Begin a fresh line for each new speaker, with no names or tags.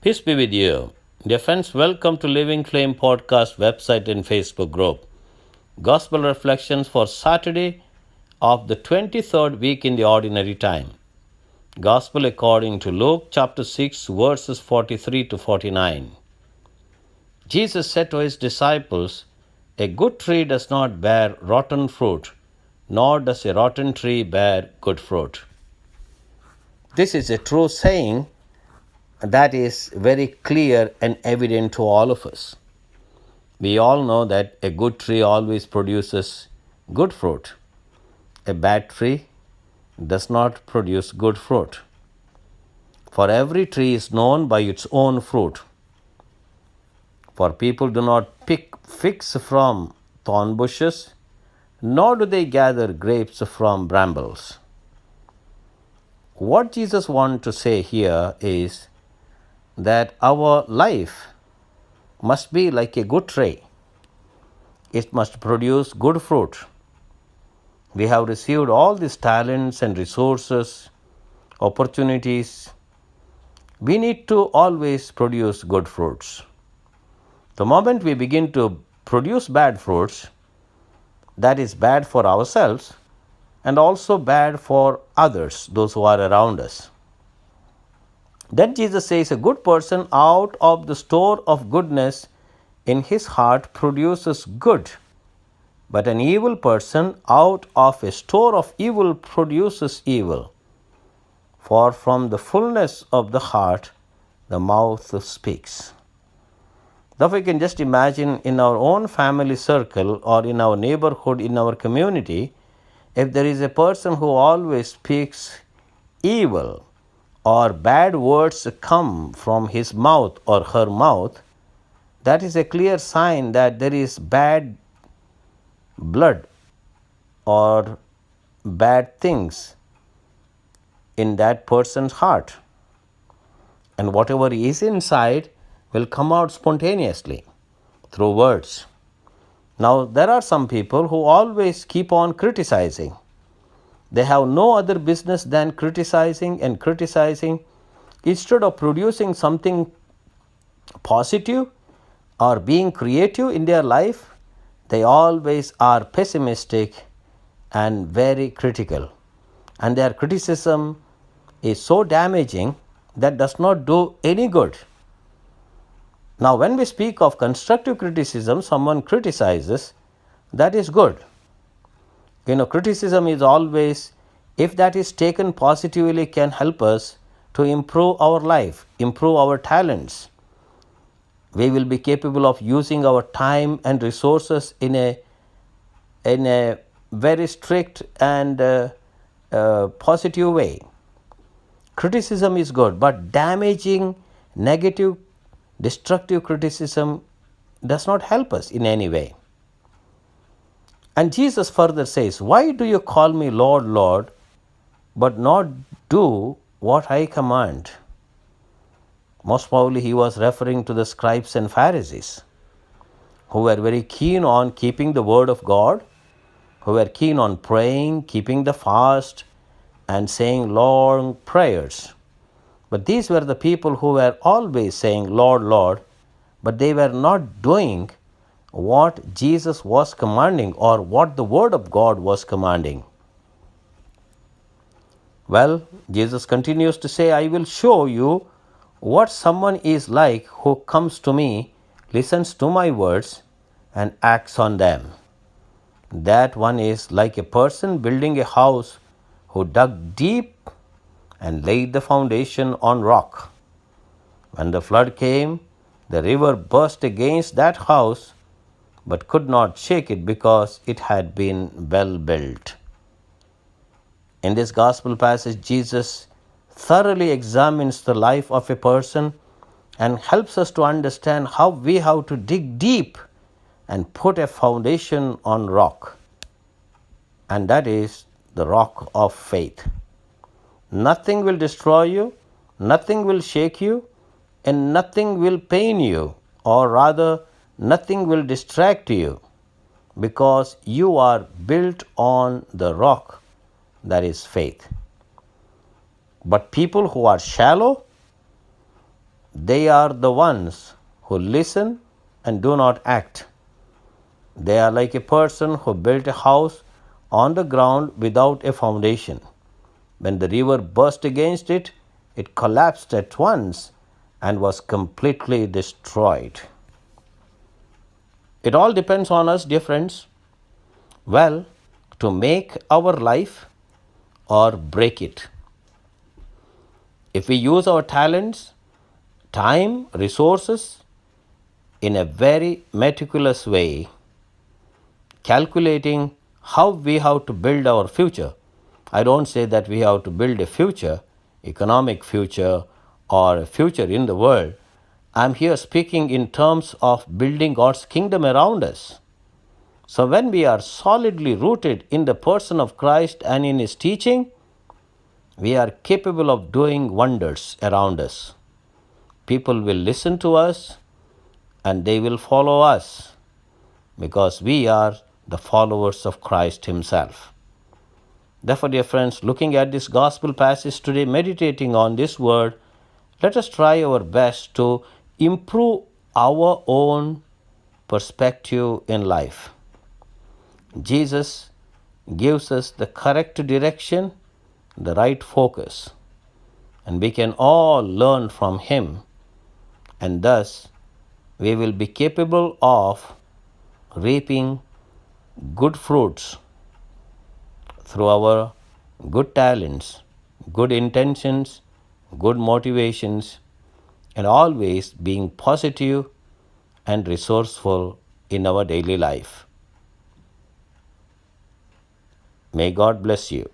Peace be with you. Dear friends, welcome to Living Flame Podcast website and Facebook group. Gospel Reflections for Saturday of the 23rd week in the Ordinary Time. Gospel according to Luke chapter 6 verses 43 to 49. Jesus said to his disciples, "A good tree does not bear rotten fruit, nor does a rotten tree bear good fruit." This is a true saying that is very clear and evident to all of us. We all know that a good tree always produces good fruit. A bad tree does not produce good fruit. For every tree is known by its own fruit. For people do not pick figs from thorn bushes, nor do they gather grapes from brambles. What Jesus wants to say here is that our life must be like a good tree. It must produce good fruit. We have received all these talents and resources, opportunities. We need to always produce good fruits. The moment we begin to produce bad fruits, that is bad for ourselves and also bad for others, those who are around us. Then Jesus says, a good person out of the store of goodness in his heart produces good, but an evil person out of a store of evil produces evil. For from the fullness of the heart, the mouth speaks. Now, we can just imagine in our own family circle or in our neighborhood, in our community, if there is a person who always speaks evil, or bad words come from his mouth or her mouth, that is a clear sign that there is bad blood or bad things in that person's heart. And whatever is inside will come out spontaneously through words. Now, there are some people who always keep on criticizing. They have no other business than criticizing and criticizing. Instead of producing something positive or being creative in their life, they always are pessimistic and very critical. And their criticism is so damaging that does not do any good. Now, when we speak of constructive criticism, someone criticizes, that is good. Criticism is always, if that is taken positively, can help us to improve our life, improve our talents. We will be capable of using our time and resources in a very strict and positive way. Criticism is good, but damaging, negative, destructive criticism does not help us in any way. And Jesus further says, "Why do you call me Lord, Lord, but not do what I command?" Most probably he was referring to the scribes and Pharisees, who were very keen on keeping the word of God, who were keen on praying, keeping the fast, and saying long prayers. But these were the people who were always saying, "Lord, Lord," but they were not doing what Jesus was commanding or what the Word of God was commanding. Well, Jesus continues to say, "I will show you what someone is like who comes to me, listens to my words, and acts on them. That one is like a person building a house who dug deep and laid the foundation on rock. When the flood came, the river burst against that house, but could not shake it because it had been well built." In this gospel passage, Jesus thoroughly examines the life of a person and helps us to understand how we have to dig deep and put a foundation on rock. And that is the rock of faith. Nothing will destroy you, nothing will shake you, and nothing will pain you, or rather, nothing will distract you, because you are built on the rock that is faith. But people who are shallow, They are the ones who listen and do not act. They are like a person who built a house on the ground without a foundation. When the river burst against it, it collapsed at once and was completely destroyed. It all depends on us, dear friends. Well, to make our life or break it. If we use our talents, time, resources in a very meticulous way, calculating how we have to build our future. I don't say that we have to build a future, economic future, or a future in the world. I'm here speaking in terms of building God's kingdom around us. So when we are solidly rooted in the person of Christ and in His teaching, we are capable of doing wonders around us. People will listen to us and they will follow us because we are the followers of Christ Himself. Therefore, dear friends, looking at this gospel passage today, meditating on this word, let us try our best to improve our own perspective in life. Jesus gives us the correct direction, the right focus, and we can all learn from Him, and thus we will be capable of reaping good fruits through our good talents, good intentions, good motivations, and always being positive and resourceful in our daily life. May God bless you.